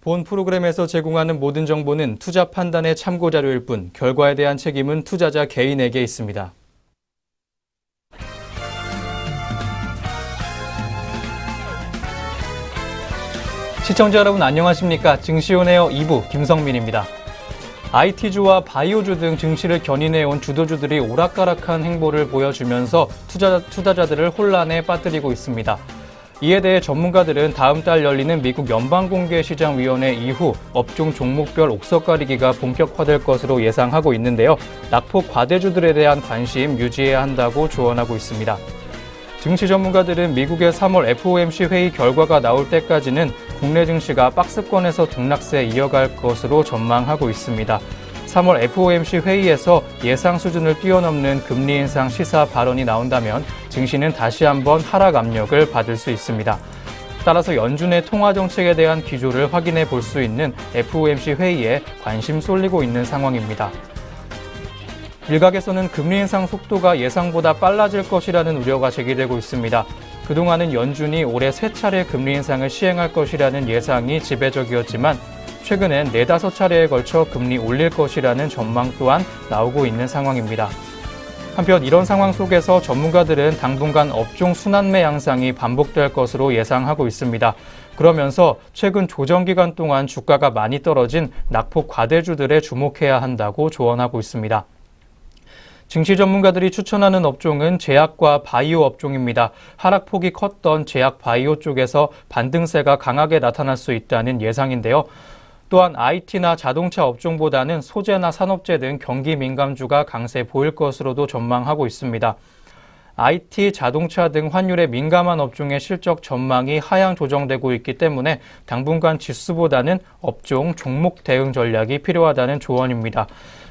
본 프로그램에서 제공하는 모든 정보는 투자 판단의 참고 자료일 뿐 결과에 대한 책임은 투자자 개인에게 있습니다. 시청자 여러분 안녕하십니까? 증시온에어 2부 김성민입니다. IT주와 바이오주 등 증시를 견인해온 주도주들이 오락가락한 행보를 보여주면서 투자자들을 혼란에 빠뜨리고 있습니다. 이에 대해 전문가들은 다음 달 열리는 미국 연방공개시장위원회 이후 업종 종목별 옥석 가리기가 본격화될 것으로 예상하고 있는데요. 낙폭 과대주들에 대한 관심 유지해야 한다고 조언하고 있습니다. 증시 전문가들은 미국의 3월 FOMC 회의 결과가 나올 때까지는 국내 증시가 박스권에서 등락세 이어갈 것으로 전망하고 있습니다. 3월 FOMC 회의에서 예상 수준을 뛰어넘는 금리 인상 시사 발언이 나온다면 증시는 다시 한번 하락 압력을 받을 수 있습니다. 따라서 연준의 통화 정책에 대한 기조를 확인해 볼 수 있는 FOMC 회의에 관심 쏠리고 있는 상황입니다. 일각에서는 금리 인상 속도가 예상보다 빨라질 것이라는 우려가 제기되고 있습니다. 그동안은 연준이 올해 3차례 금리 인상을 시행할 것이라는 예상이 지배적이었지만 최근엔 4-5차례에 걸쳐 금리 올릴 것이라는 전망 또한 나오고 있는 상황입니다. 한편 이런 상황 속에서 전문가들은 당분간 업종 순환매 양상이 반복될 것으로 예상하고 있습니다. 그러면서 최근 조정 기간 동안 주가가 많이 떨어진 낙폭 과대주들에 주목해야 한다고 조언하고 있습니다. 증시 전문가들이 추천하는 업종은 제약과 바이오 업종입니다. 하락폭이 컸던 제약 바이오 쪽에서 반등세가 강하게 나타날 수 있다는 예상인데요. 또한 IT나 자동차 업종보다는 소재나 산업재 등 경기 민감주가 강세 보일 것으로도 전망하고 있습니다. IT, 자동차 등 환율에 민감한 업종의 실적 전망이 하향 조정되고 있기 때문에 당분간 지수보다는 업종, 종목 대응 전략이 필요하다는 조언입니다.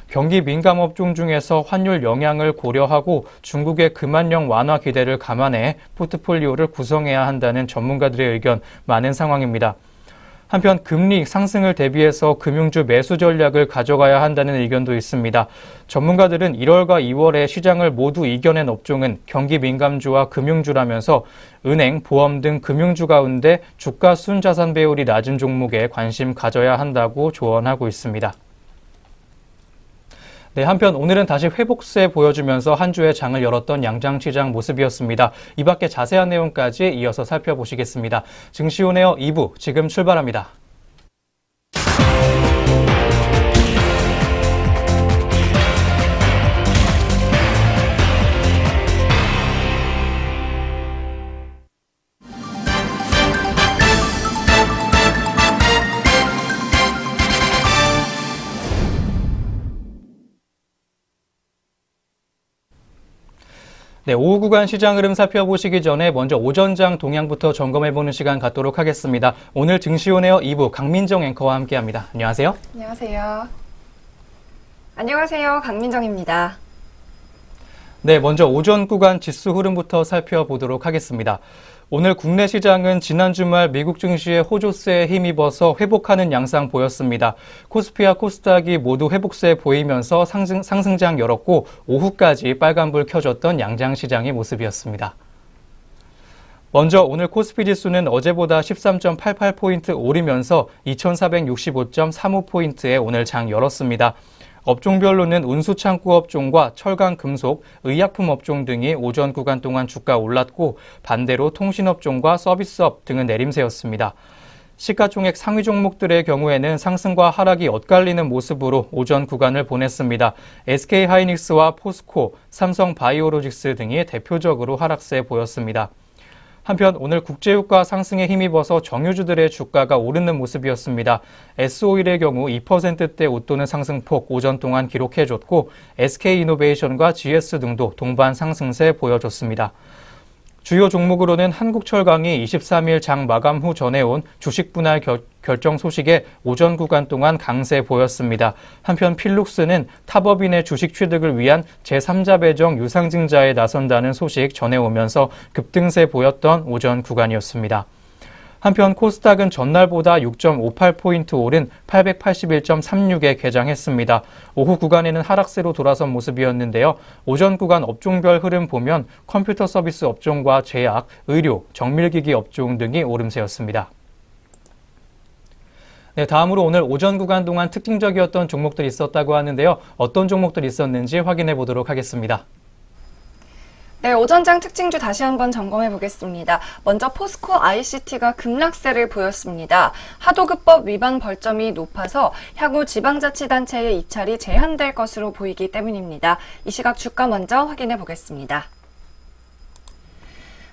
경기 민감 업종 중에서 환율 영향을 고려하고 중국의 금환령 완화 기대를 감안해 포트폴리오를 구성해야 한다는 전문가들의 의견 많은 상황입니다. 한편 금리 상승을 대비해서 금융주 매수 전략을 가져가야 한다는 의견도 있습니다. 전문가들은 1월과 2월에 시장을 모두 이겨낸 업종은 경기 민감주와 금융주라면서 은행, 보험 등 금융주 가운데 주가 순자산 배율이 낮은 종목에 관심 가져야 한다고 조언하고 있습니다. 네, 한편 오늘은 다시 회복세 보여주면서 한 주의 장을 열었던 양장시장 모습이었습니다. 이 밖에 자세한 내용까지 이어서 살펴보시겠습니다. 증시온에어 2부 지금 출발합니다. 네, 오후 구간 시장 흐름 살펴보시기 전에 먼저 오전장 동향부터 점검해보는 시간 갖도록 하겠습니다. 오늘 증시온에어 2부 강민정 앵커와 함께합니다. 안녕하세요. 안녕하세요. 안녕하세요. 강민정입니다. 네, 먼저 오전 구간 지수 흐름부터 살펴보도록 하겠습니다. 오늘 국내 시장은 지난 주말 미국 증시의 호조세에 힘입어서 회복하는 양상 보였습니다. 코스피와 코스닥이 모두 회복세 보이면서 상승장 열었고 오후까지 빨간불 켜줬던 양장시장의 모습이었습니다. 먼저 오늘 코스피 지수는 어제보다 13.88포인트 오르면서 2465.35포인트에 오늘 장 열었습니다. 업종별로는 운수창고 업종과 철강, 금속, 의약품 업종 등이 오전 구간 동안 주가 올랐고 반대로 통신업종과 서비스업 등은 내림세였습니다. 시가총액 상위 종목들의 경우에는 상승과 하락이 엇갈리는 모습으로 오전 구간을 보냈습니다. SK하이닉스와 포스코, 삼성바이오로직스 등이 대표적으로 하락세 보였습니다. 한편 오늘 국제유가 상승에 힘입어서 정유주들의 주가가 오르는 모습이었습니다. S-오일의 경우 2%대 웃도는 상승폭 오전 동안 기록해줬고 SK이노베이션과 GS 등도 동반 상승세 보여줬습니다. 주요 종목으로는 한국철강이 23일 장 마감 후 전해온 주식 분할 결정 소식에 오전 구간 동안 강세 보였습니다. 한편 필룩스는 탑업인의 주식 취득을 위한 제3자 배정 유상증자에 나선다는 소식 전해오면서 급등세 보였던 오전 구간이었습니다. 한편 코스닥은 전날보다 6.58포인트 오른 881.36에 개장했습니다. 오후 구간에는 하락세로 돌아선 모습이었는데요. 오전 구간 업종별 흐름 보면 컴퓨터 서비스 업종과 제약, 의료, 정밀기기 업종 등이 오름세였습니다. 네, 다음으로 오늘 오전 구간 동안 특징적이었던 종목들이 있었다고 하는데요. 어떤 종목들이 있었는지 확인해 보도록 하겠습니다. 네, 오전장 특징주 다시 한번 점검해 보겠습니다. 먼저 포스코 ICT가 급락세를 보였습니다. 하도급법 위반 벌점이 높아서 향후 지방자치단체의 입찰이 제한될 것으로 보이기 때문입니다. 이 시각 주가 먼저 확인해 보겠습니다.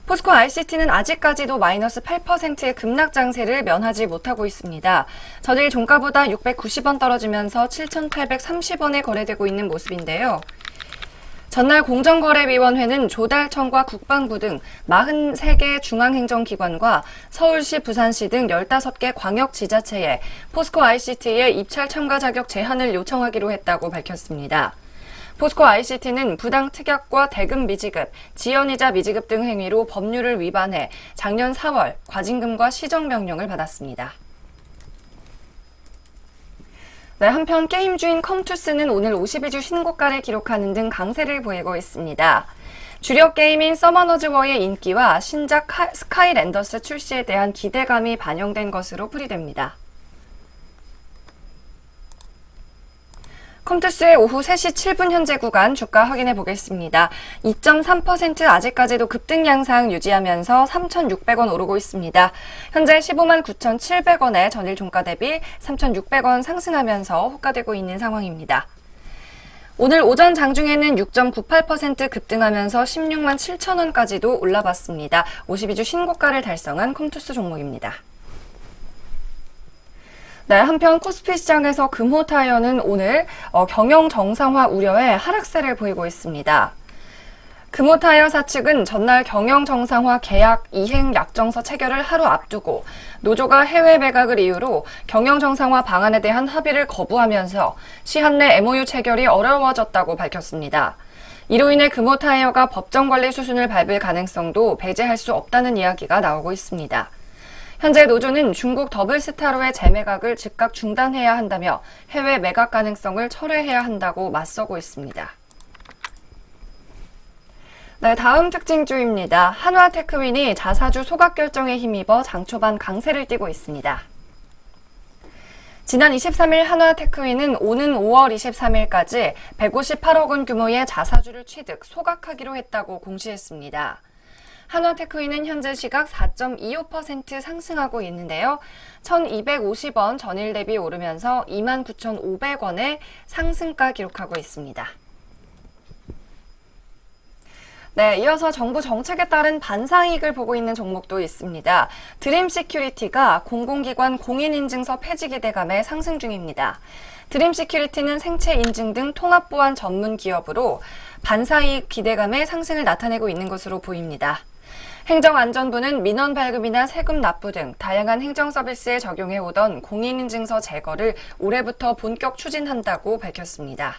포스코 ICT는 아직까지도 마이너스 8%의 급락 장세를 면하지 못하고 있습니다. 전일 종가보다 690원 떨어지면서 7,830원에 거래되고 있는 모습인데요. 전날 공정거래위원회는 조달청과 국방부 등 43개 중앙행정기관과 서울시, 부산시 등 15개 광역지자체에 포스코 ICT의 입찰 참가 자격 제한을 요청하기로 했다고 밝혔습니다. 포스코 ICT는 부당 특약과 대금 미지급, 지연이자 미지급 등 행위로 법률을 위반해 작년 4월 과징금과 시정명령을 받았습니다. 네, 한편 게임주인 컴투스는 오늘 52주 신고가를 기록하는 등 강세를 보이고 있습니다. 주력 게임인 서머너즈 워의 인기와 신작 스카이랜더스 출시에 대한 기대감이 반영된 것으로 풀이됩니다. 컴투스의 오후 3시 7분 현재 구간 주가 확인해 보겠습니다. 2.3% 아직까지도 급등 양상 유지하면서 3,600원 오르고 있습니다. 현재 15만 9,700원에 전일 종가 대비 3,600원 상승하면서 호가되고 있는 상황입니다. 오늘 오전 장중에는 6.98% 급등하면서 16만 7천원까지도 올라봤습니다. 52주 신고가를 달성한 컴투스 종목입니다. 네, 한편 코스피 시장에서 금호타이어는 오늘 경영 정상화 우려에 하락세를 보이고 있습니다. 금호타이어 사측은 전날 경영 정상화 계약 이행 약정서 체결을 하루 앞두고 노조가 해외 매각을 이유로 경영 정상화 방안에 대한 합의를 거부하면서 시한 내 MOU 체결이 어려워졌다고 밝혔습니다. 이로 인해 금호타이어가 법정 관리 수순을 밟을 가능성도 배제할 수 없다는 이야기가 나오고 있습니다. 현재 노조는 중국 더블스타로의 재매각을 즉각 중단해야 한다며 해외 매각 가능성을 철회해야 한다고 맞서고 있습니다. 네, 다음 특징주입니다. 한화테크윈이 자사주 소각 결정에 힘입어 장 초반 강세를 띠고 있습니다. 지난 23일 한화테크윈은 오는 5월 23일까지 158억 원 규모의 자사주를 취득, 소각하기로 했다고 공시했습니다. 한화테크윈은 현재 시각 4.25% 상승하고 있는데요. 1,250원 전일 대비 오르면서 29,500원의 상승가 기록하고 있습니다. 네, 이어서 정부 정책에 따른 반사이익을 보고 있는 종목도 있습니다. 드림시큐리티가 공공기관 공인인증서 폐지 기대감에 상승 중입니다. 드림시큐리티는 생체 인증 등 통합보안 전문 기업으로 반사이익 기대감의 상승을 나타내고 있는 것으로 보입니다. 행정안전부는 민원 발급이나 세금 납부 등 다양한 행정 서비스에 적용해오던 공인인증서 제거를 올해부터 본격 추진한다고 밝혔습니다.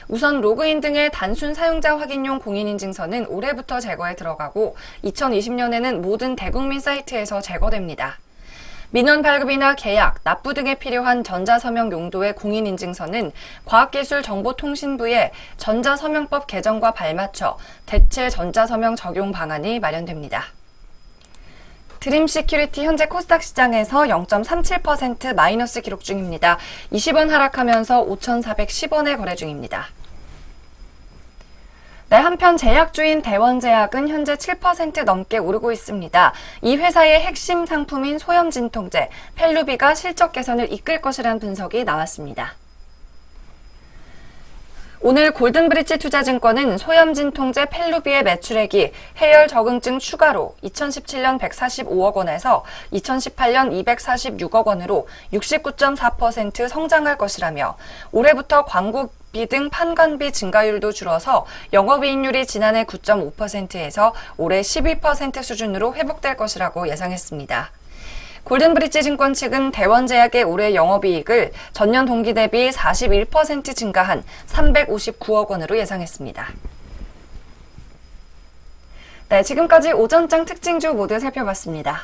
우선 로그인 등의 단순 사용자 확인용 공인인증서는 올해부터 제거에 들어가고 2020년에는 모든 대국민 사이트에서 제거됩니다. 민원 발급이나 계약, 납부 등에 필요한 전자서명 용도의 공인인증서는 과학기술정보통신부의 전자서명법 개정과 발맞춰 대체 전자서명 적용 방안이 마련됩니다. 드림시큐리티 현재 코스닥 시장에서 0.37% 마이너스 기록 중입니다. 20원 하락하면서 5,410원에 거래 중입니다. 네, 한편 제약주인 대원제약은 현재 7% 넘게 오르고 있습니다. 이 회사의 핵심 상품인 소염진통제, 펠루비가 실적 개선을 이끌 것이라는 분석이 나왔습니다. 오늘 골든브릿지 투자증권은 소염진통제 펠루비의 매출액이 해열 적응증 추가로 2017년 145억 원에서 2018년 246억 원으로 69.4% 성장할 것이라며 올해부터 광고비 등 판관비 증가율도 줄어서 영업이익률이 지난해 9.5%에서 올해 12% 수준으로 회복될 것이라고 예상했습니다. 골든브릿지 증권 측은 대원제약의 올해 영업이익을 전년 동기 대비 41% 증가한 359억 원으로 예상했습니다. 네, 지금까지 오전장 특징주 모두 살펴봤습니다.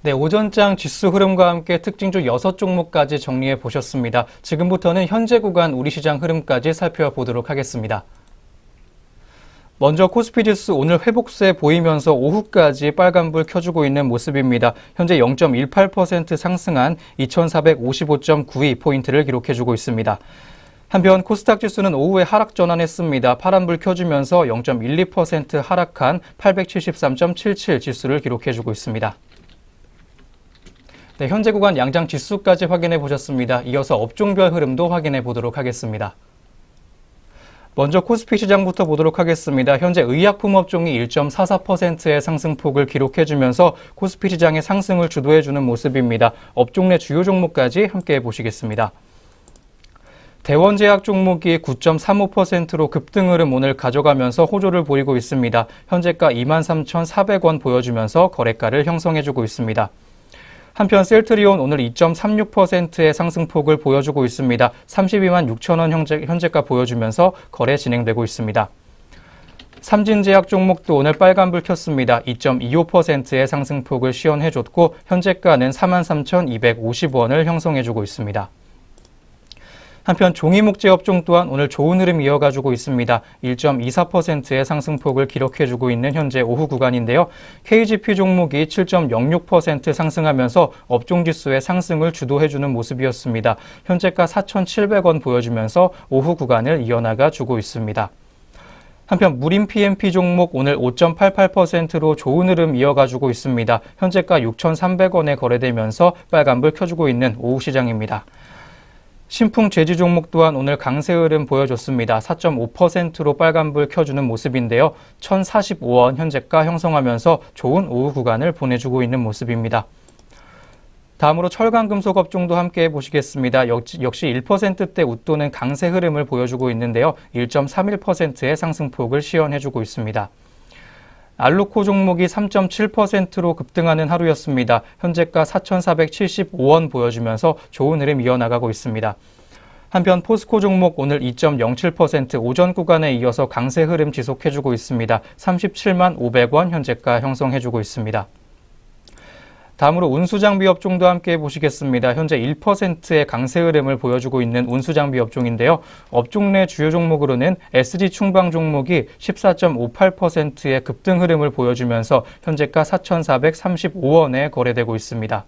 네, 오전장 지수 흐름과 함께 특징주 6종목까지 정리해 보셨습니다. 지금부터는 현재 구간 우리 시장 흐름까지 살펴보도록 하겠습니다. 먼저 코스피 지수 오늘 회복세 보이면서 오후까지 빨간불 켜주고 있는 모습입니다. 현재 0.18% 상승한 2455.92포인트를 기록해주고 있습니다. 한편 코스닥 지수는 오후에 하락 전환했습니다. 파란불 켜주면서 0.12% 하락한 873.77 지수를 기록해주고 있습니다. 네, 현재 구간 양장 지수까지 확인해 보셨습니다. 이어서 업종별 흐름도 확인해 보도록 하겠습니다. 먼저 코스피 시장부터 보도록 하겠습니다. 현재 의약품 업종이 1.44%의 상승폭을 기록해주면서 코스피 시장의 상승을 주도해주는 모습입니다. 업종 내 주요 종목까지 함께 보시겠습니다. 대원제약 종목이 9.35%로 급등 흐름 오늘 가져가면서 호조를 보이고 있습니다. 현재가 23,400원 보여주면서 거래가를 형성해주고 있습니다. 한편 셀트리온 오늘 2.36%의 상승폭을 보여주고 있습니다. 32만 6천원 현재가 보여주면서 거래 진행되고 있습니다. 삼진제약 종목도 오늘 빨간불 켰습니다. 2.25%의 상승폭을 시연해줬고 현재가는 43,250원을 형성해주고 있습니다. 한편 종이목재 업종 또한 오늘 좋은 흐름 이어가주고 있습니다. 1.24%의 상승폭을 기록해주고 있는 현재 오후 구간인데요. KGP 종목이 7.06% 상승하면서 업종지수의 상승을 주도해주는 모습이었습니다. 현재가 4,700원 보여주면서 오후 구간을 이어나가 주고 있습니다. 한편 무림 PMP 종목 오늘 5.88%로 좋은 흐름 이어가주고 있습니다. 현재가 6,300원에 거래되면서 빨간불 켜주고 있는 오후 시장입니다. 신풍 제지 종목 또한 오늘 강세 흐름 보여줬습니다. 4.5%로 빨간불 켜주는 모습인데요. 1,045원 현재가 형성하면서 좋은 오후 구간을 보내주고 있는 모습입니다. 다음으로 철강금속 업종도 함께 보시겠습니다. 역시 1%대 웃도는 강세 흐름을 보여주고 있는데요. 1.31%의 상승폭을 시연해주고 있습니다. 알루코 종목이 3.7%로 급등하는 하루였습니다. 현재가 4,475원 보여주면서 좋은 흐름 이어나가고 있습니다. 한편 포스코 종목 오늘 2.07% 오전 구간에 이어서 강세 흐름 지속해주고 있습니다. 37만 500원 현재가 형성해주고 있습니다. 다음으로 운수장비 업종도 함께 보시겠습니다. 현재 1%의 강세 흐름을 보여주고 있는 운수장비 업종인데요. 업종 내 주요 종목으로는 SG 충방 종목이 14.58%의 급등 흐름을 보여주면서 현재가 4,435원에 거래되고 있습니다.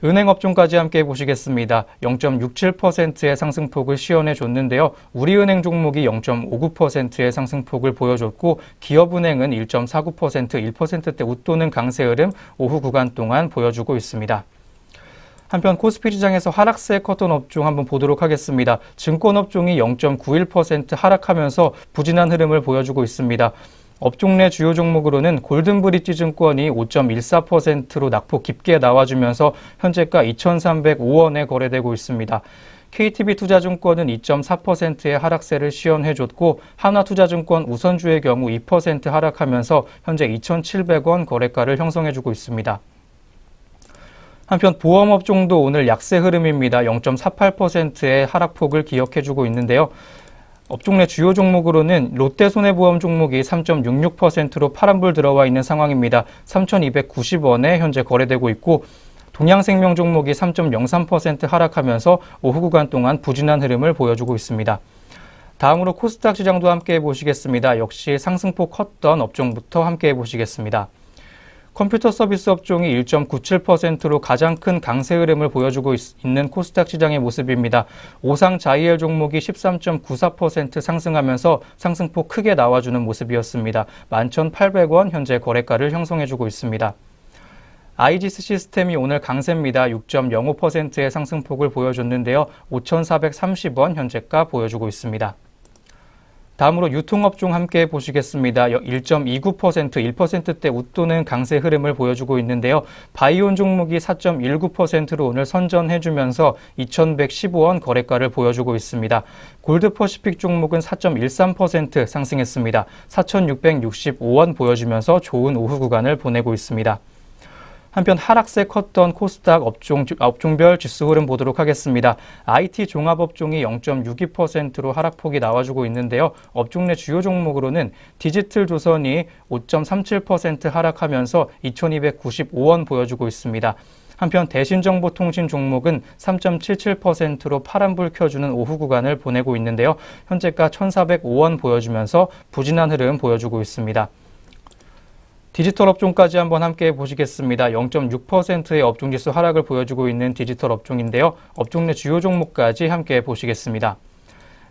은행 업종까지 함께 보시겠습니다. 0.67%의 상승폭을 시연해줬는데요. 우리은행 종목이 0.59%의 상승폭을 보여줬고 기업은행은 1.49%, 1%대 웃도는 강세 흐름 오후 구간 동안 보여주고 있습니다. 한편 코스피 시장에서 하락세 컸던 업종 한번 보도록 하겠습니다. 증권업종이 0.91% 하락하면서 부진한 흐름을 보여주고 있습니다. 업종 내 주요 종목으로는 골든브릿지 증권이 5.14%로 낙폭 깊게 나와주면서 현재가 2,305원에 거래되고 있습니다. KTB투자증권은 2.4%의 하락세를 시연해줬고 한화투자증권 우선주의 경우 2% 하락하면서 현재 2,700원 거래가를 형성해주고 있습니다. 한편 보험업종도 오늘 약세 흐름입니다. 0.48%의 하락폭을 기록해주고 있는데요. 업종 내 주요 종목으로는 롯데손해보험 종목이 3.66%로 파란불 들어와 있는 상황입니다. 3,290원에 현재 거래되고 있고 동양생명 종목이 3.03% 하락하면서 오후 구간 동안 부진한 흐름을 보여주고 있습니다. 다음으로 코스닥 시장도 함께 보시겠습니다. 역시 상승폭 컸던 업종부터 함께 보시겠습니다. 컴퓨터 서비스 업종이 1.97%로 가장 큰 강세 흐름을 보여주고 있는 코스닥 시장의 모습입니다. 오상자이엘 종목이 13.94% 상승하면서 상승폭 크게 나와주는 모습이었습니다. 11,800원 현재 거래가를 형성해주고 있습니다. 아이지스 시스템이 오늘 강세입니다. 6.05%의 상승폭을 보여줬는데요. 5,430원 현재가 보여주고 있습니다. 다음으로 유통업종 함께 보시겠습니다. 1.29%, 1%대 웃도는 강세 흐름을 보여주고 있는데요. 바이온 종목이 4.19%로 오늘 선전해주면서 2,115원 거래가를 보여주고 있습니다. 골드퍼시픽 종목은 4.13% 상승했습니다. 4,665원 보여주면서 좋은 오후 구간을 보내고 있습니다. 한편 하락세 컸던 코스닥 업종별 지수 흐름 보도록 하겠습니다. IT 종합업종이 0.62%로 하락폭이 나와주고 있는데요. 업종 내 주요 종목으로는 디지털 조선이 5.37% 하락하면서 2,295원 보여주고 있습니다. 한편 대신정보통신 종목은 3.77%로 파란불 켜주는 오후 구간을 보내고 있는데요. 현재가 1,405원 보여주면서 부진한 흐름 보여주고 있습니다. 디지털 업종까지 한번 함께 보시겠습니다. 0.6%의 업종지수 하락을 보여주고 있는 디지털 업종인데요. 업종 내 주요 종목까지 함께 보시겠습니다.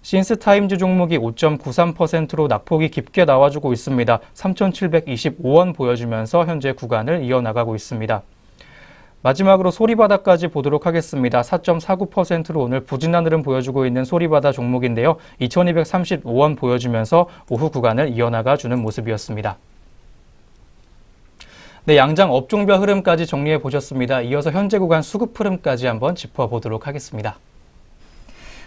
신스타임즈 종목이 5.93%로 낙폭이 깊게 나와주고 있습니다. 3,725원 보여주면서 현재 구간을 이어나가고 있습니다. 마지막으로 소리바다까지 보도록 하겠습니다. 4.49%로 오늘 부진한 흐름 보여주고 있는 소리바다 종목인데요. 2,235원 보여주면서 오후 구간을 이어나가 주는 모습이었습니다. 네, 양장 업종별 흐름까지 정리해 보셨습니다. 이어서 현재 구간 수급 흐름까지 한번 짚어보도록 하겠습니다.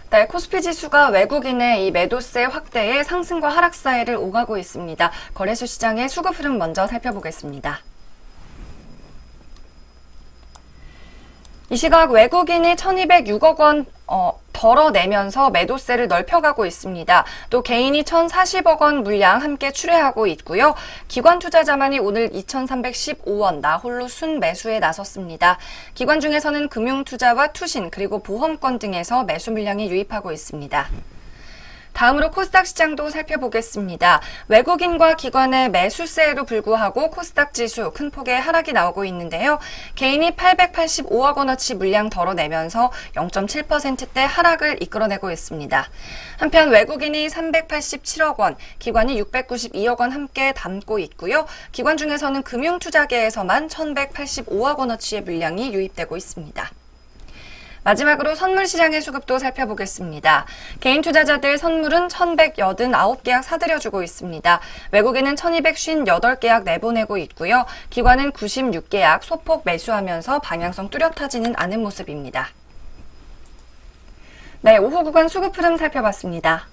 네, 코스피 지수가 외국인의 이 매도세 확대에 상승과 하락 사이를 오가고 있습니다. 거래소 시장의 수급 흐름 먼저 살펴보겠습니다. 이 시각 외국인이 1,206억 원 덜어내면서 매도세를 넓혀가고 있습니다. 또 개인이 1,040억 원 물량 함께 출회하고 있고요. 기관 투자자만이 오늘 2,315원 나홀로 순매수에 나섰습니다. 기관 중에서는 금융투자와 투신 그리고 보험권 등에서 매수 물량이 유입하고 있습니다. 다음으로 코스닥 시장도 살펴보겠습니다. 외국인과 기관의 매수세에도 불구하고 코스닥 지수 큰 폭의 하락이 나오고 있는데요. 개인이 885억 원어치 물량 덜어내면서 0.7%대 하락을 이끌어내고 있습니다. 한편 외국인이 387억 원, 기관이 692억 원 함께 담고 있고요. 기관 중에서는 금융투자계에서만 1,185억 원어치의 물량이 유입되고 있습니다. 마지막으로 선물 시장의 수급도 살펴보겠습니다. 개인 투자자들 선물은 1,189계약 사들여주고 있습니다. 외국인은 1,258계약 내보내고 있고요. 기관은 96계약 소폭 매수하면서 방향성 뚜렷하지는 않은 모습입니다. 네, 오후 구간 수급 흐름 살펴봤습니다.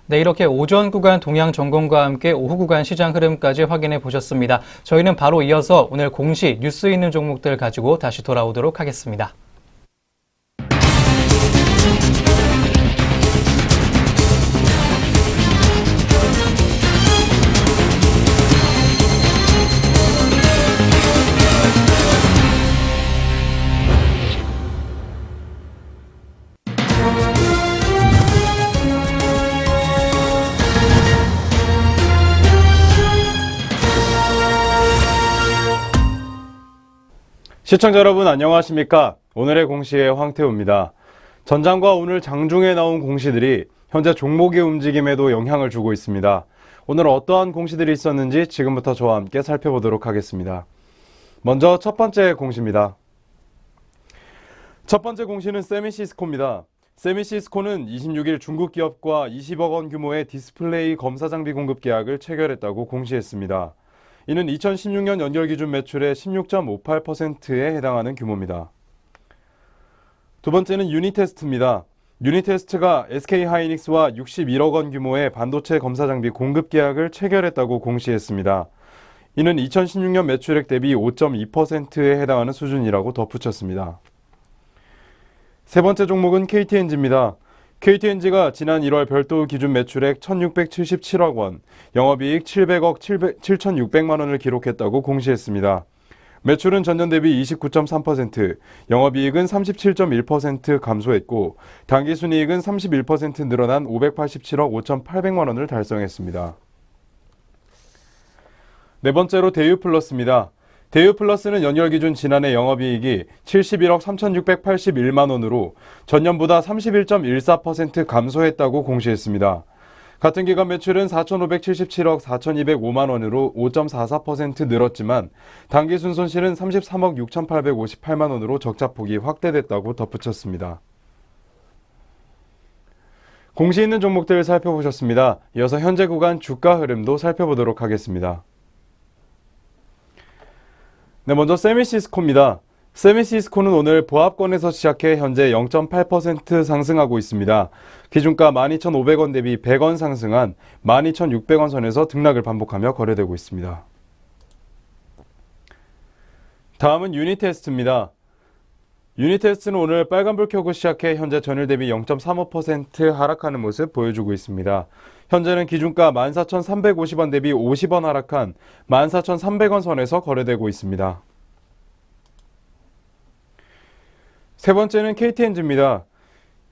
네, 이렇게 오전 구간 동향 점검과 함께 오후 구간 시장 흐름까지 확인해 보셨습니다. 저희는 바로 이어서 오늘 공시 뉴스 있는 종목들 가지고 다시 돌아오도록 하겠습니다. 시청자 여러분 안녕하십니까? 오늘의 공시의 황태우입니다. 전장과 오늘 장중에 나온 공시들이 현재 종목의 움직임에도 영향을 주고 있습니다. 오늘 어떠한 공시들이 있었는지 지금부터 저와 함께 살펴보도록 하겠습니다. 먼저 첫 번째 공시입니다. 첫 번째 공시는 세미시스코입니다. 세미시스코는 26일 중국 기업과 20억 원 규모의 디스플레이 검사 장비 공급 계약을 체결했다고 공시했습니다. 이는 2016년 연결 기준 매출의 16.58%에 해당하는 규모입니다. 두 번째는 유니테스트입니다. 유니테스트가 SK하이닉스와 61억 원 규모의 반도체 검사 장비 공급 계약을 체결했다고 공시했습니다. 이는 2016년 매출액 대비 5.2%에 해당하는 수준이라고 덧붙였습니다. 세 번째 종목은 KTNG입니다. KTNG가 지난 1월 별도 기준 매출액 1,677억 원, 영업이익 700억 7,600만 원을 기록했다고 공시했습니다. 매출은 전년 대비 29.3%, 영업이익은 37.1% 감소했고 당기순이익은 31% 늘어난 587억 5,800만 원을 달성했습니다. 네 번째로 대유플러스입니다. 대유플러스는 연결 기준 지난해 영업이익이 71억 3,681만 원으로 전년보다 31.14% 감소했다고 공시했습니다. 같은 기간 매출은 4,577억 4,205만 원으로 5.44% 늘었지만 당기순 손실은 33억 6,858만 원으로 적자폭이 확대됐다고 덧붙였습니다. 공시 있는 종목들을 살펴보셨습니다. 이어서 현재 구간 주가 흐름도 살펴보도록 하겠습니다. 네, 먼저 세미시스코입니다. 세미시스코는 오늘 보합권에서 시작해 현재 0.8% 상승하고 있습니다. 기준가 12,500원 대비 100원 상승한 12,600원 선에서 등락을 반복하며 거래되고 있습니다. 다음은 유니테스트입니다. 유니테스트는 오늘 빨간불 켜고 시작해 현재 전일 대비 0.35% 하락하는 모습 보여주고 있습니다. 현재는 기준가 14,350원 대비 50원 하락한 14,300원 선에서 거래되고 있습니다. 세 번째는 KTNG입니다.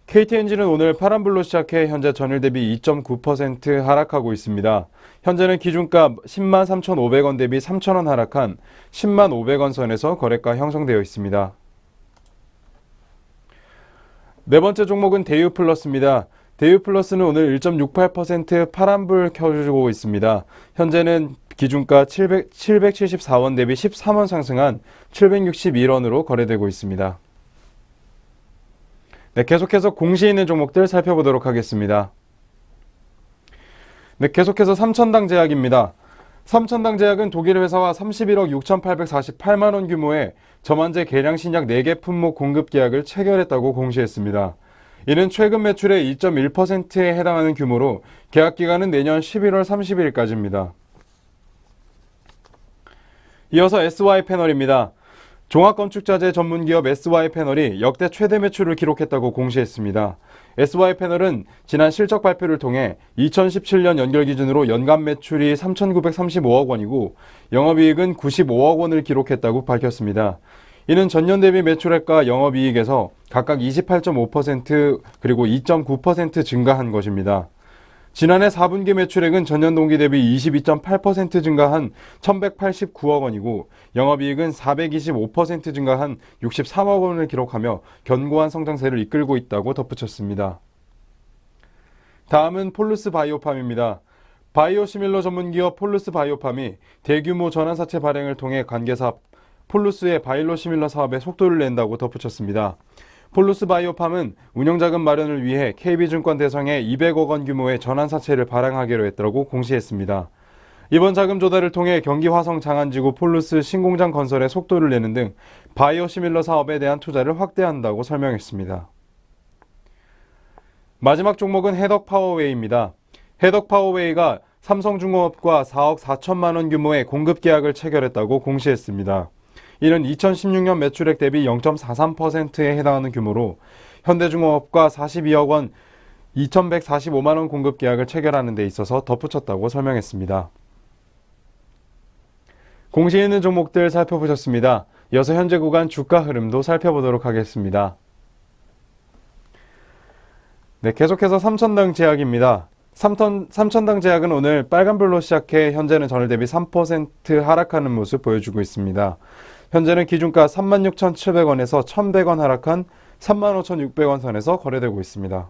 KTNG는 오늘 파란불로 시작해 현재 전일 대비 2.9% 하락하고 있습니다. 현재는 기준가 10만 3,500원 대비 3,000원 하락한 10만 500원 선에서 거래가 형성되어 있습니다. 네 번째 종목은 대유플러스입니다. 대유플러스는 오늘 1.68% 파란불 켜주고 있습니다. 현재는 기준가 774원 대비 13원 상승한 761원으로 거래되고 있습니다. 네, 계속해서 공시에 있는 종목들 살펴보도록 하겠습니다. 네, 계속해서 삼천당 제약입니다. 삼천당 제약은 독일 회사와 31억 6,848만원 규모의 저만제 계량 신약 4개 품목 공급 계약을 체결했다고 공시했습니다. 이는 최근 매출의 2.1%에 해당하는 규모로 계약 기간은 내년 11월 30일까지입니다. 이어서 SY패널입니다. 종합건축자재 전문기업 SY패널이 역대 최대 매출을 기록했다고 공시했습니다. SY패널은 지난 실적 발표를 통해 2017년 연결 기준으로 연간 매출이 3,935억 원이고 영업이익은 95억 원을 기록했다고 밝혔습니다. 이는 전년 대비 매출액과 영업이익에서 각각 28.5% 그리고 2.9% 증가한 것입니다. 지난해 4분기 매출액은 전년 동기 대비 22.8% 증가한 1,189억 원이고 영업이익은 425% 증가한 63억 원을 기록하며 견고한 성장세를 이끌고 있다고 덧붙였습니다. 다음은 폴루스 바이오팜입니다. 바이오 시밀러 전문기업 폴루스 바이오팜이 대규모 전환사체 발행을 통해 관계사 폴루스의 바이오 시밀러 사업에 속도를 낸다고 덧붙였습니다. 폴루스 바이오팜은 운영자금 마련을 위해 KB증권 대상에 200억 원 규모의 전환사채를 발행하기로 했다고 공시했습니다. 이번 자금 조달을 통해 경기 화성 장안지구 폴루스 신공장 건설에 속도를 내는 등 바이오 시밀러 사업에 대한 투자를 확대한다고 설명했습니다. 마지막 종목은 해덕파워웨이입니다. 해덕파워웨이가 삼성중공업과 4억 4천만 원 규모의 공급 계약을 체결했다고 공시했습니다. 이는 2016년 매출액 대비 0.43%에 해당하는 규모로 현대중공업과 42억 원 2,145만 원 공급 계약을 체결하는 데 있어서 덧붙였다고 설명했습니다. 공시에 있는 종목들 살펴보셨습니다. 이어서 현재 구간 주가 흐름도 살펴보도록 하겠습니다. 네, 계속해서 삼천당 제약입니다. 삼천당 제약은 오늘 빨간불로 시작해 현재는 전일 대비 3% 하락하는 모습 보여주고 있습니다. 현재는 기준가 36,700원에서 1,100원 하락한 35,600원 선에서 거래되고 있습니다.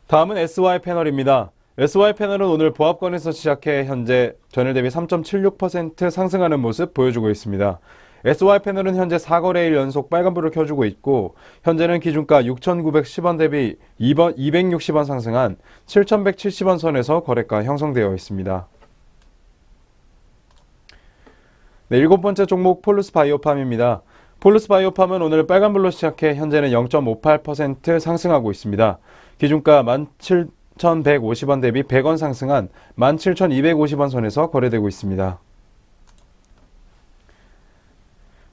다음은 SY패널입니다. SY패널은 오늘 보합권에서 시작해 현재 전일 대비 3.76% 상승하는 모습 보여주고 있습니다. SY패널은 현재 4거래일 연속 빨간불을 켜주고 있고 현재는 기준가 6,910원 대비 260원 상승한 7,170원 선에서 거래가 형성되어 있습니다. 네, 일곱 번째 종목 폴루스 바이오팜입니다. 폴루스 바이오팜은 오늘 빨간불로 시작해 현재는 0.58% 상승하고 있습니다. 기준가 17,150원 대비 100원 상승한 17,250원 선에서 거래되고 있습니다.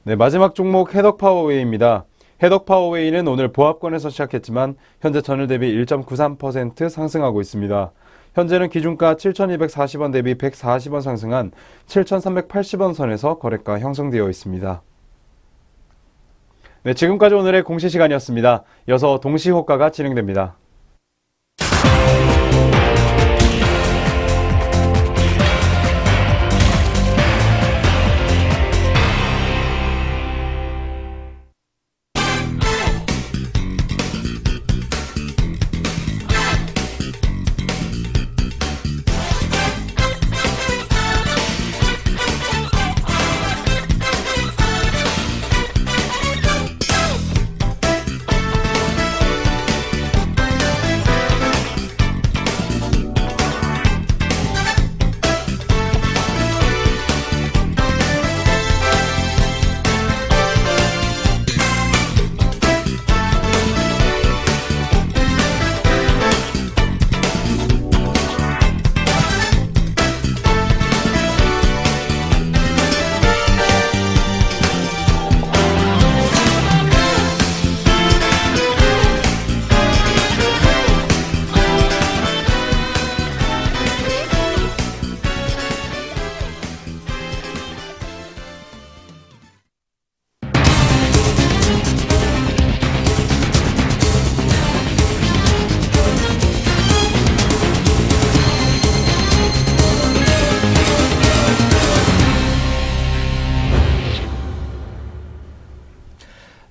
네, 마지막 종목 해덕파워웨이입니다. 해덕파워웨이는 오늘 보합권에서 시작했지만 현재 전일 대비 1.93% 상승하고 있습니다. 현재는 기준가 7,240원 대비 140원 상승한 7,380원 선에서 거래가 형성되어 있습니다. 네, 지금까지 오늘의 공시 시간이었습니다. 이어서 동시호가가 진행됩니다.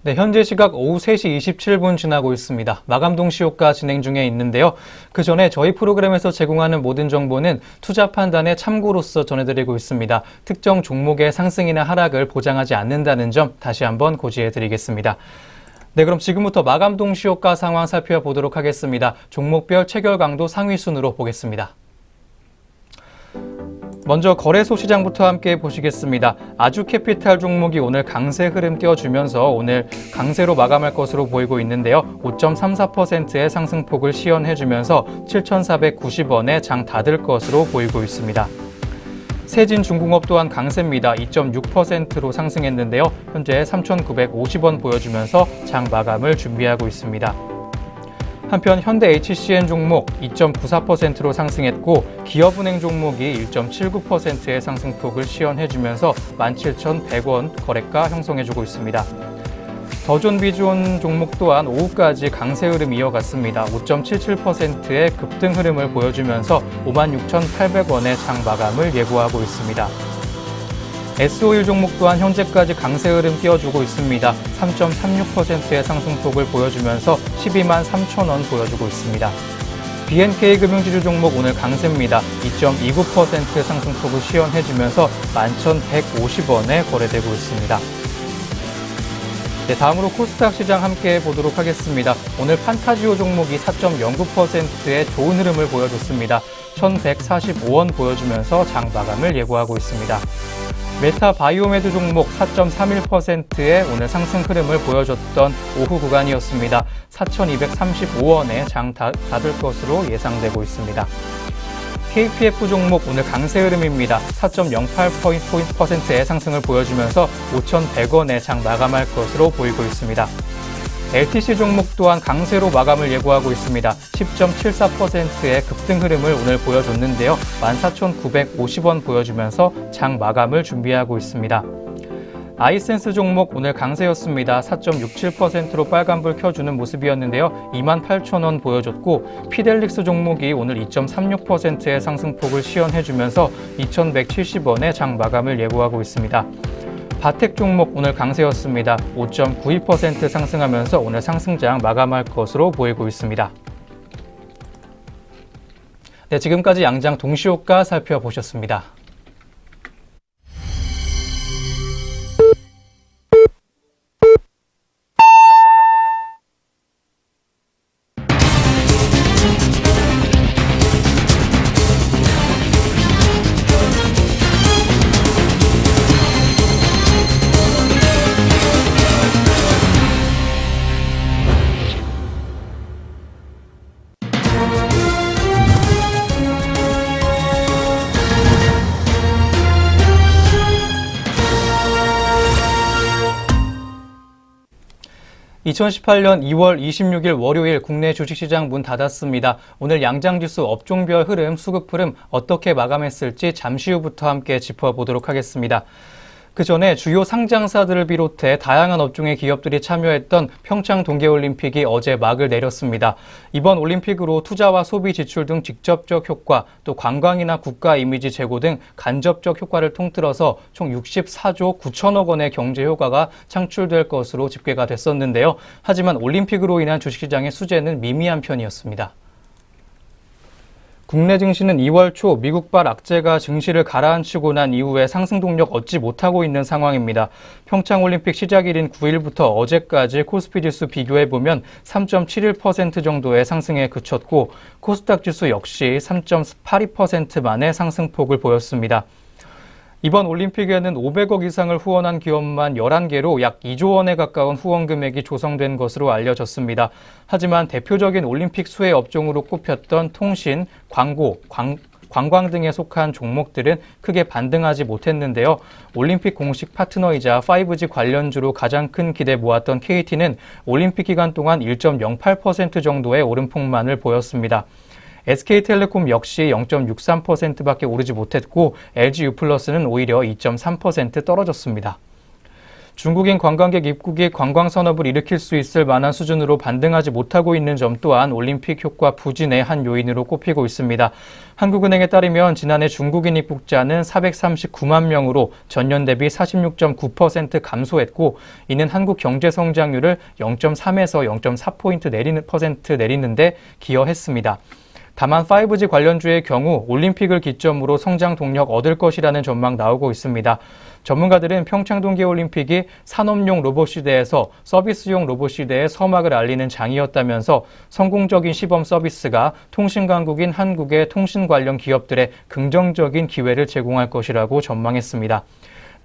네, 현재 시각 오후 3시 27분 지나고 있습니다. 마감 동시효과 진행 중에 있는데요. 그 전에 저희 프로그램에서 제공하는 모든 정보는 투자 판단의 참고로서 전해드리고 있습니다. 특정 종목의 상승이나 하락을 보장하지 않는다는 점 다시 한번 고지해드리겠습니다. 네, 그럼 지금부터 마감 동시효과 상황 살펴보도록 하겠습니다. 종목별 체결 강도 상위 순으로 보겠습니다. 먼저 거래소 시장부터 함께 보시겠습니다. 아주캐피탈 종목이 오늘 강세 흐름 띄워주면서 오늘 강세로 마감할 것으로 보이고 있는데요. 5.34%의 상승폭을 시연해주면서 7,490원에 장 닫을 것으로 보이고 있습니다. 세진중공업 또한 강세입니다. 2.6%로 상승했는데요. 현재 3,950원 보여주면서 장 마감을 준비하고 있습니다. 한편 현대 HCN 종목 2.94%로 상승했고 기업은행 종목이 1.79%의 상승폭을 시연해주면서 17,100원 거래가 형성해주고 있습니다. 더존 비존 종목 또한 오후까지 강세 흐름 이어갔습니다. 5.77%의 급등 흐름을 보여주면서 56,800원의 장 마감을 예고하고 있습니다. SO일 종목 또한 현재까지 강세 흐름 띄워주고 있습니다. 3.36%의 상승폭을 보여주면서 12만 3천원 보여주고 있습니다. BNK 금융지주 종목 오늘 강세입니다. 2.29% 상승폭을 시연해주면서 11,150원에 거래되고 있습니다. 네, 다음으로 코스닥 시장 함께 보도록 하겠습니다. 오늘 판타지오 종목이 4.09%의 좋은 흐름을 보여줬습니다. 1,145원 보여주면서 장 마감을 예고하고 있습니다. 메타 바이오메드 종목 4.31%의 오늘 상승 흐름을 보여줬던 오후 구간이었습니다. 4,235원에 장 닫을 것으로 예상되고 있습니다. KPF 종목 오늘 강세 흐름입니다. 4.08%의 상승을 보여주면서 5,100원에 장 마감할 것으로 보이고 있습니다. LTC 종목 또한 강세로 마감을 예고하고 있습니다. 10.74%의 급등 흐름을 오늘 보여줬는데요. 14,950원 보여주면서 장 마감을 준비하고 있습니다. 아이센스 종목 오늘 강세였습니다. 4.67%로 빨간불 켜주는 모습이었는데요. 28,000원 보여줬고 피델릭스 종목이 오늘 2.36%의 상승폭을 시연해주면서 2,170원에 장 마감을 예고하고 있습니다. 바텍 종목 오늘 강세였습니다. 5.92% 상승하면서 오늘 상승장 마감할 것으로 보이고 있습니다. 네, 지금까지 양장 동시효과 살펴보셨습니다. (2018년 2월 26일) 월요일 국내 주식시장 문 닫았습니다. 오늘 양장지수 업종별 흐름, 수급 흐름 어떻게 마감했을지 잠시 후부터 함께 짚어보도록 하겠습니다. 그 전에 주요 상장사들을 비롯해 다양한 업종의 기업들이 참여했던 평창 동계올림픽이 어제 막을 내렸습니다. 이번 올림픽으로 투자와 소비 지출 등 직접적 효과, 또 관광이나 국가 이미지 제고 등 간접적 효과를 통틀어서 총 64조 9천억 원의 경제 효과가 창출될 것으로 집계가 됐었는데요. 하지만 올림픽으로 인한 주식시장의 수재는 미미한 편이었습니다. 국내 증시는 2월 초 미국발 악재가 증시를 가라앉히고 난 이후에 상승 동력 얻지 못하고 있는 상황입니다. 평창올림픽 시작일인 9일부터 어제까지 코스피 지수 비교해보면 3.71% 정도의 상승에 그쳤고 코스닥 지수 역시 3.82%만의 상승폭을 보였습니다. 이번 올림픽에는 500억 이상을 후원한 기업만 11개로 약 2조 원에 가까운 후원 금액이 조성된 것으로 알려졌습니다. 하지만 대표적인 올림픽 수혜 업종으로 꼽혔던 통신, 광고, 관광 등에 속한 종목들은 크게 반등하지 못했는데요. 올림픽 공식 파트너이자 5G 관련주로 가장 큰 기대 모았던 KT는 올림픽 기간 동안 1.08% 정도의 오름폭만을 보였습니다. SK텔레콤 역시 0.63%밖에 오르지 못했고 LG유플러스는 오히려 2.3% 떨어졌습니다. 중국인 관광객 입국이 관광 산업을 일으킬 수 있을 만한 수준으로 반등하지 못하고 있는 점 또한 올림픽 효과 부진의 한 요인으로 꼽히고 있습니다. 한국은행에 따르면 지난해 중국인 입국자는 439만 명으로 전년 대비 46.9% 감소했고, 이는 한국 경제 성장률을 0.3에서 0.4포인트 내리는데 기여했습니다. 다만 5G 관련주의 경우 올림픽을 기점으로 성장 동력 얻을 것이라는 전망 나오고 있습니다. 전문가들은 평창 동계올림픽이 산업용 로봇 시대에서 서비스용 로봇 시대의 서막을 알리는 장이었다면서 성공적인 시범 서비스가 통신 강국인 한국의 통신 관련 기업들의 긍정적인 기회를 제공할 것이라고 전망했습니다.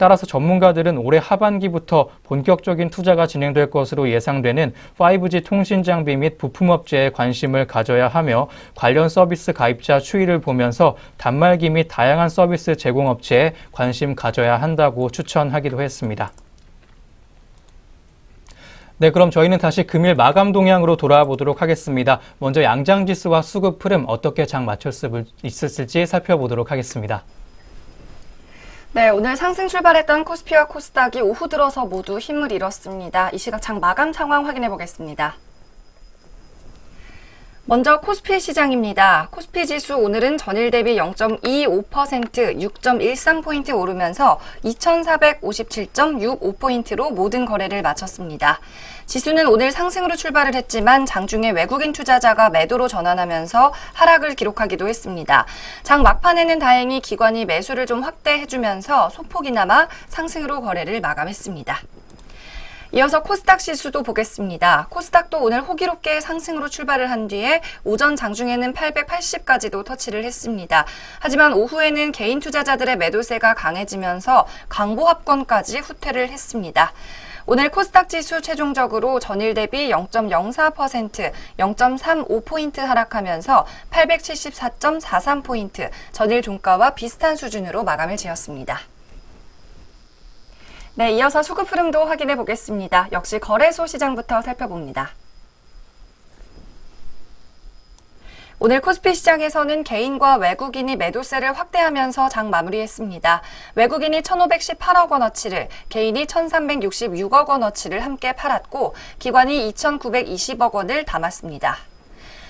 따라서 전문가들은 올해 하반기부터 본격적인 투자가 진행될 것으로 예상되는 5G 통신 장비 및 부품업체에 관심을 가져야 하며, 관련 서비스 가입자 추이를 보면서 단말기 및 다양한 서비스 제공업체에 관심 가져야 한다고 추천하기도 했습니다. 네, 그럼 저희는 다시 금일 마감 동향으로 돌아와 보도록 하겠습니다. 먼저 양장지수와 수급 흐름 어떻게 장 맞출 수 있을지 살펴보도록 하겠습니다. 네, 오늘 상승 출발했던 코스피와 코스닥이 오후 들어서 모두 힘을 잃었습니다. 이 시각 장 마감 상황 확인해 보겠습니다. 먼저 코스피 시장입니다. 코스피 지수 오늘은 전일 대비 0.25%, 6.13포인트 오르면서 2,457.65포인트로 모든 거래를 마쳤습니다. 지수는 오늘 상승으로 출발을 했지만 장중에 외국인 투자자가 매도로 전환하면서 하락을 기록하기도 했습니다. 장 막판에는 다행히 기관이 매수를 좀 확대해주면서 소폭이나마 상승으로 거래를 마감했습니다. 이어서 코스닥 지수도 보겠습니다. 코스닥도 오늘 호기롭게 상승으로 출발을 한 뒤에 오전 장중에는 880까지도 터치를 했습니다. 하지만 오후에는 개인 투자자들의 매도세가 강해지면서 강보합권까지 후퇴를 했습니다. 오늘 코스닥 지수 최종적으로 전일 대비 0.04%, 0.35포인트 하락하면서 874.43포인트, 전일 종가와 비슷한 수준으로 마감을 지었습니다. 네, 이어서 수급 흐름도 확인해 보겠습니다. 역시 거래소 시장부터 살펴봅니다. 오늘 코스피 시장에서는 개인과 외국인이 매도세를 확대하면서 장 마무리했습니다. 외국인이 1,518억 원어치를, 개인이 1,366억 원어치를 함께 팔았고, 기관이 2,920억 원을 담았습니다.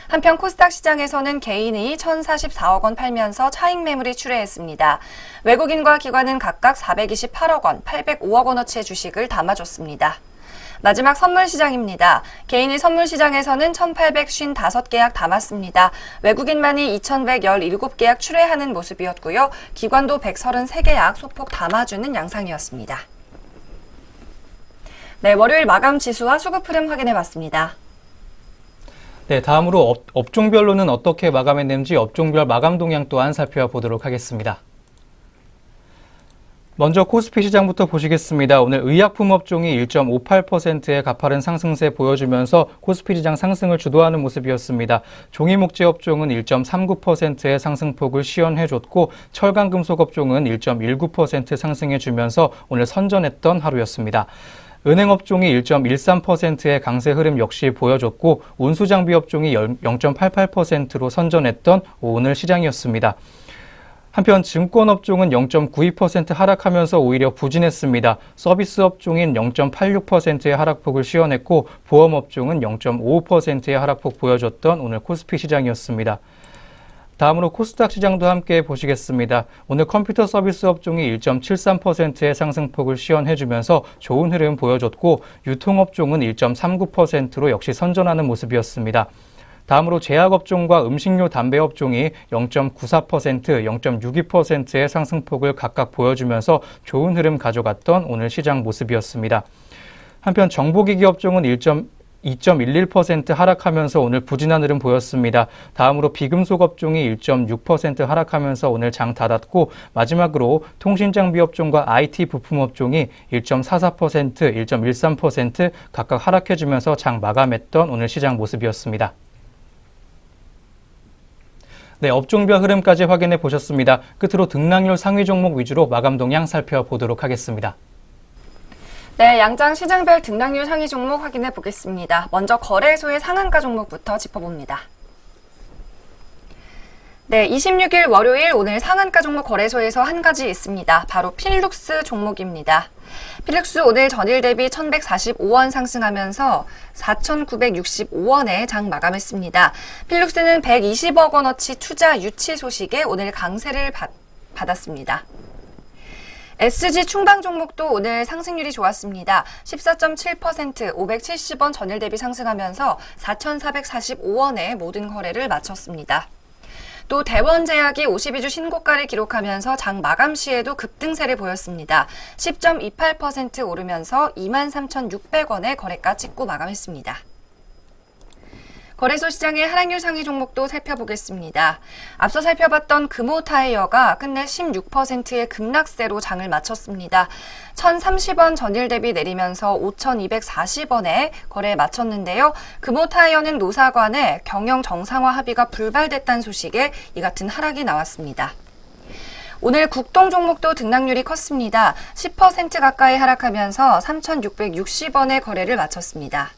한편 코스닥 시장에서는 개인이 1,044억 원 팔면서 차익 매물이 출회했습니다. 외국인과 기관은 각각 428억 원, 805억 원어치의 주식을 담아줬습니다. 마지막 선물 시장입니다. 개인의 선물 시장에서는 1,855계약 담았습니다. 외국인만이 2,117계약 출회하는 모습이었고요. 기관도 133계약 소폭 담아주는 양상이었습니다. 네, 월요일 마감 지수와 수급 흐름 확인해봤습니다. 네, 다음으로 업종별로는 어떻게 마감했는지 업종별 마감 동향 또한 살펴보도록 하겠습니다. 먼저 코스피 시장부터 보시겠습니다. 오늘 의약품 업종이 1.58%의 가파른 상승세 보여주면서 코스피 시장 상승을 주도하는 모습이었습니다. 종이목재 업종은 1.39%의 상승폭을 시연해줬고, 철강금속 업종은 1.19% 상승해주면서 오늘 선전했던 하루였습니다. 은행업종이 1.13%의 강세 흐름 역시 보여줬고, 운수장비 업종이 0.88%로 선전했던 오늘 시장이었습니다. 한편 증권업종은 0.92% 하락하면서 오히려 부진했습니다. 서비스 업종인 0.86%의 하락폭을 시연했고, 보험업종은 0.55%의 하락폭 보여줬던 오늘 코스피 시장이었습니다. 다음으로 코스닥 시장도 함께 보시겠습니다. 오늘 컴퓨터 서비스 업종이 1.73%의 상승폭을 시연해주면서 좋은 흐름 보여줬고, 유통업종은 1.39%로 역시 선전하는 모습이었습니다. 다음으로 제약업종과 음식료 담배업종이 0.94%, 0.62%의 상승폭을 각각 보여주면서 좋은 흐름 가져갔던 오늘 시장 모습이었습니다. 한편 정보기기 업종은 2.11% 하락하면서 오늘 부진한 흐름 보였습니다. 다음으로 비금속 업종이 1.6% 하락하면서 오늘 장 닫았고, 마지막으로 통신장비 업종과 IT 부품 업종이 1.44%, 1.13% 각각 하락해주면서 장 마감했던 오늘 시장 모습이었습니다. 네, 업종별 흐름까지 확인해 보셨습니다. 끝으로 등락률 상위 종목 위주로 마감 동향 살펴보도록 하겠습니다. 네, 양장 시장별 등락률 상위 종목 확인해 보겠습니다. 먼저 거래소의 상한가 종목부터 짚어봅니다. 네, 26일 월요일 오늘 상한가 종목 거래소에서 한 가지 있습니다. 바로 필룩스 종목입니다. 필룩스 오늘 전일 대비 1,145원 상승하면서 4,965원에 장 마감했습니다. 필룩스는 120억 원어치 투자 유치 소식에 오늘 강세를 받았습니다. SG 충방 종목도 오늘 상승률이 좋았습니다. 14.7%, 570원 전일 대비 상승하면서 4,445원에 모든 거래를 마쳤습니다. 또 대원제약이 52주 신고가를 기록하면서 장 마감 시에도 급등세를 보였습니다. 10.28% 오르면서 23,600원의 거래가 찍고 마감했습니다. 거래소 시장의 하락률 상위 종목도 살펴보겠습니다. 앞서 살펴봤던 금호타이어가 끝내 16%의 급락세로 장을 마쳤습니다. 1,030원 전일 대비 내리면서 5,240원에 거래에 마쳤는데요. 금호타이어는 노사간의 경영 정상화 합의가 불발됐다는 소식에 이 같은 하락이 나왔습니다. 오늘 국동 종목도 등락률이 컸습니다. 10% 가까이 하락하면서 3,660원의 거래를 마쳤습니다.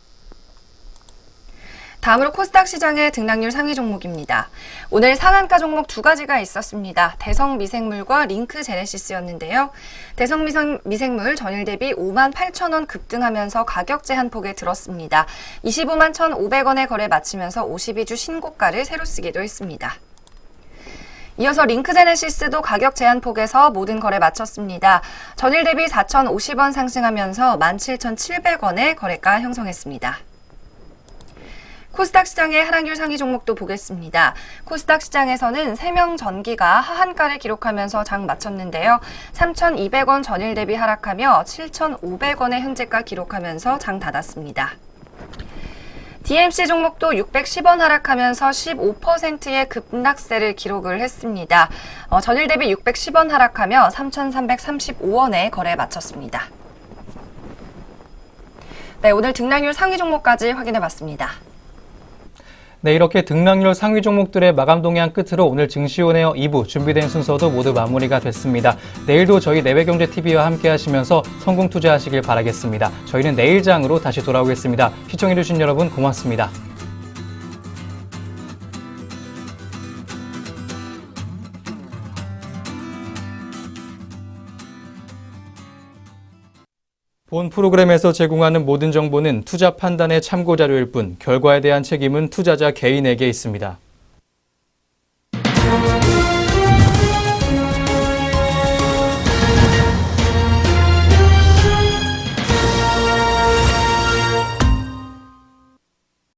다음으로 코스닥 시장의 등락률 상위 종목입니다. 오늘 상한가 종목 두 가지가 있었습니다. 대성미생물과 링크제네시스였는데요. 대성미생물 전일 대비 58,000원 급등하면서 가격 제한폭에 들었습니다. 25만 1,500원에 거래 마치면서 52주 신고가를 새로 쓰기도 했습니다. 이어서 링크제네시스도 가격 제한폭에서 모든 거래 마쳤습니다. 전일 대비 4,050원 상승하면서 17,700원에 거래가 형성했습니다. 코스닥 시장의 하락률 상위 종목도 보겠습니다. 코스닥 시장에서는 세명전기가 하한가를 기록하면서 장 마쳤는데요. 3,200원 전일 대비 하락하며 7,500원의 현재가 기록하면서 장 닫았습니다. DMC 종목도 610원 하락하면서 15%의 급락세를 기록을 했습니다. 전일 대비 610원 하락하며 3,335원에 거래 마쳤습니다. 네, 오늘 등락률 상위 종목까지 확인해봤습니다. 네, 이렇게 등락률 상위 종목들의 마감 동향 끝으로 오늘 증시온에어 2부 준비된 순서도 모두 마무리가 됐습니다. 내일도 저희 내외경제TV와 함께 하시면서 성공 투자하시길 바라겠습니다. 저희는 내일 장으로 다시 돌아오겠습니다. 시청해주신 여러분 고맙습니다. 본 프로그램에서 제공하는 모든 정보는 투자 판단의 참고 자료일 뿐 결과에 대한 책임은 투자자 개인에게 있습니다.